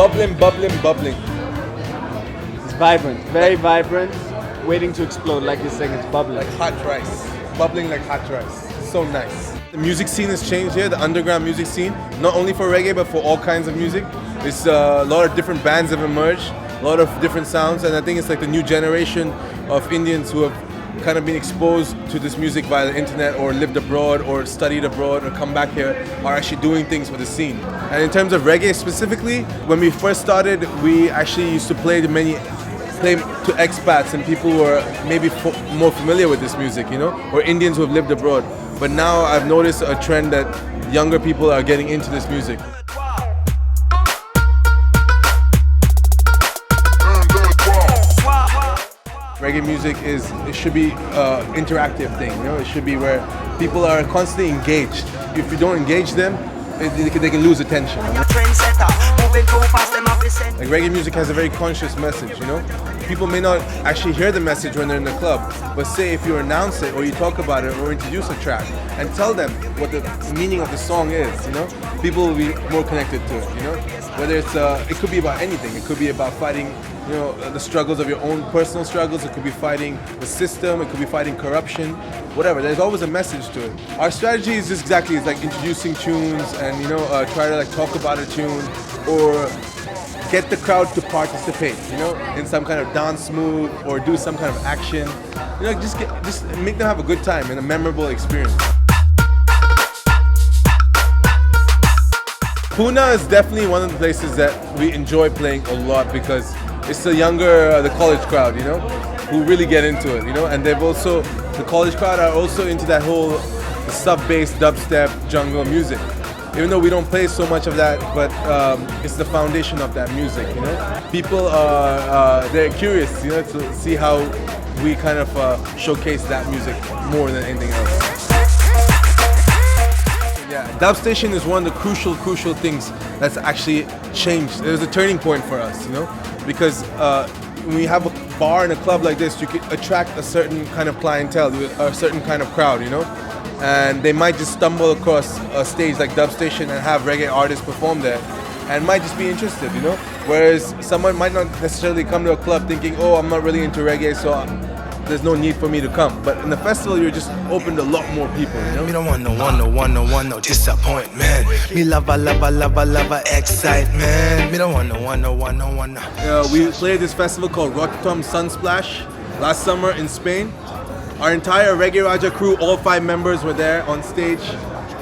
bubbling, bubbling, bubbling. It's vibrant, very vibrant, waiting to explode. Like you're saying, it's bubbling. Like hot rice. Bubbling like hot rice. So nice. The music scene has changed here, the underground music scene, not only for reggae but for all kinds of music. It's a lot of different bands have emerged, a lot of different sounds, and I think it's like the new generation of Indians who have kind of been exposed to this music via the internet or lived abroad or studied abroad or come back here are actually doing things for the scene. And in terms of reggae specifically, when we first started, we actually used to play to expats and people who are maybe more familiar with this music, you know, or Indians who have lived abroad. But now I've noticed a trend that younger people are getting into this music. Reggae music it should be an interactive thing, you know. It should be where people are constantly engaged. If you don't engage them, they can lose attention. Like reggae music has a very conscious message, you know. People may not actually hear the message when they're in the club, but say if you announce it or you talk about it or introduce a track and tell them what the meaning of the song is, you know, people will be more connected to it, you know. Whether it could be about anything. It could be about fighting, you know, the struggles of your own personal struggles. It could be fighting the system. It could be fighting corruption. Whatever. There's always a message to it. Our strategy is just exactly it's like introducing tunes and try to like talk about a tune or get the crowd to participate, you know, in some kind of dance move or do some kind of action. You know, just make them have a good time and a memorable experience. Pune is definitely one of the places that we enjoy playing a lot because it's the younger, the college crowd, you know, who really get into it, you know, and the college crowd are also into that whole sub-bass, dubstep, jungle music. Even though we don't play so much of that, but it's the foundation of that music, you know. People they're curious, you know, to see how we kind of showcase that music more than anything else. Yeah, Dub Station is one of the crucial things that's actually changed. It was a turning point for us, you know, because when you have a bar and a club like this, you can attract a certain kind of clientele, a certain kind of crowd, you know, and they might just stumble across a stage like Dub Station and have reggae artists perform there and might just be interested, you know, whereas someone might not necessarily come to a club thinking, oh, I'm not really into reggae, so there's no need for me to come. But in the festival, you're just open to a lot more people, you know? Me don't want no disappointment. Me love excitement. Me don't want no. We played this festival called Rotterdam Sunsplash last summer in Spain. Our entire Reggae Rajah crew, all 5 members were there on stage.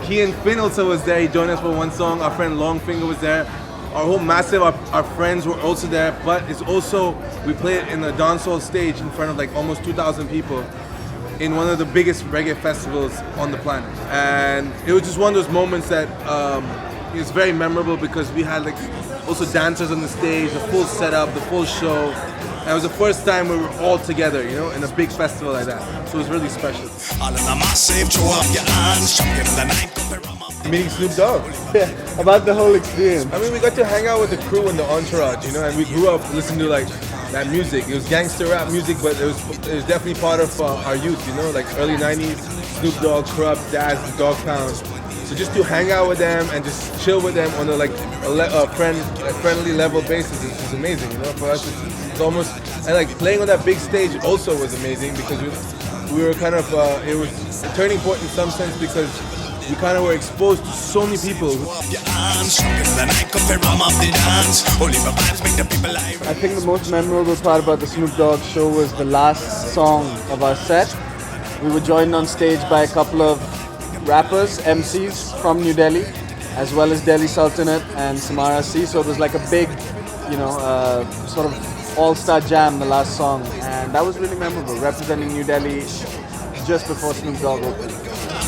He and Finn also was there. He joined us for one song. Our friend Longfinger was there. Our whole massive, our friends were also there, but it's also, we played in a dancehall stage in front of like almost 2,000 people in one of the biggest reggae festivals on the planet. And it was just one of those moments that is very memorable because we had like also dancers on the stage, the full setup, the full show. And it was the first time we were all together, you know, in a big festival like that. So it was really special. Meeting Snoop Dogg. Yeah, about the whole experience. I mean, we got to hang out with the crew and the entourage, you know, and we grew up listening to like that music. It was gangster rap music, but it was definitely part of our youth, you know, like early 90s, Snoop Dogg, Corrupt, Daz, Dog Pound. So just to hang out with them and just chill with them on a friendly level basis is amazing, you know. For us, it's almost, and like playing on that big stage also was amazing because we were kind of, it was a turning point in some sense because we kind of were exposed to so many people. I think the most memorable part about the Snoop Dogg show was the last song of our set. We were joined on stage by a couple of rappers, MCs from New Delhi, as well as Delhi Sultanate and Samara C. So it was like a big, you know, sort of all-star jam, the last song. And that was really memorable, representing New Delhi just before Snoop Dogg opened.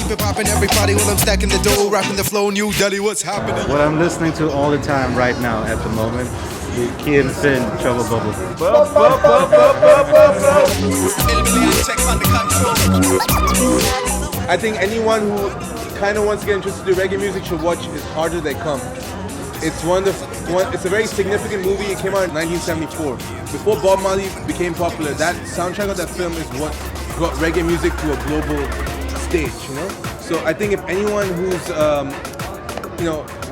Keep it popping, everybody, while I'm stacking the dough, rapping the flow, New Delhi, what's happening? What I'm listening to all the time right now at the moment, the Key and Finn, Trouble Bubble. I think anyone who kind of wants to get interested in reggae music should watch It's Harder They Come. It's it's a very significant movie. It came out in 1974. Before Bob Marley became popular, that soundtrack of that film is what brought reggae music to a global stage, you know? So I think if anyone who's,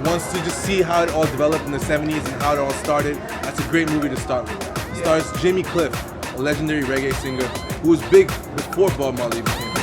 wants to just see how it all developed in the 70s and how it all started, that's a great movie to start with. It stars Jimmy Cliff, a legendary reggae singer who was big before Bob Marley became big.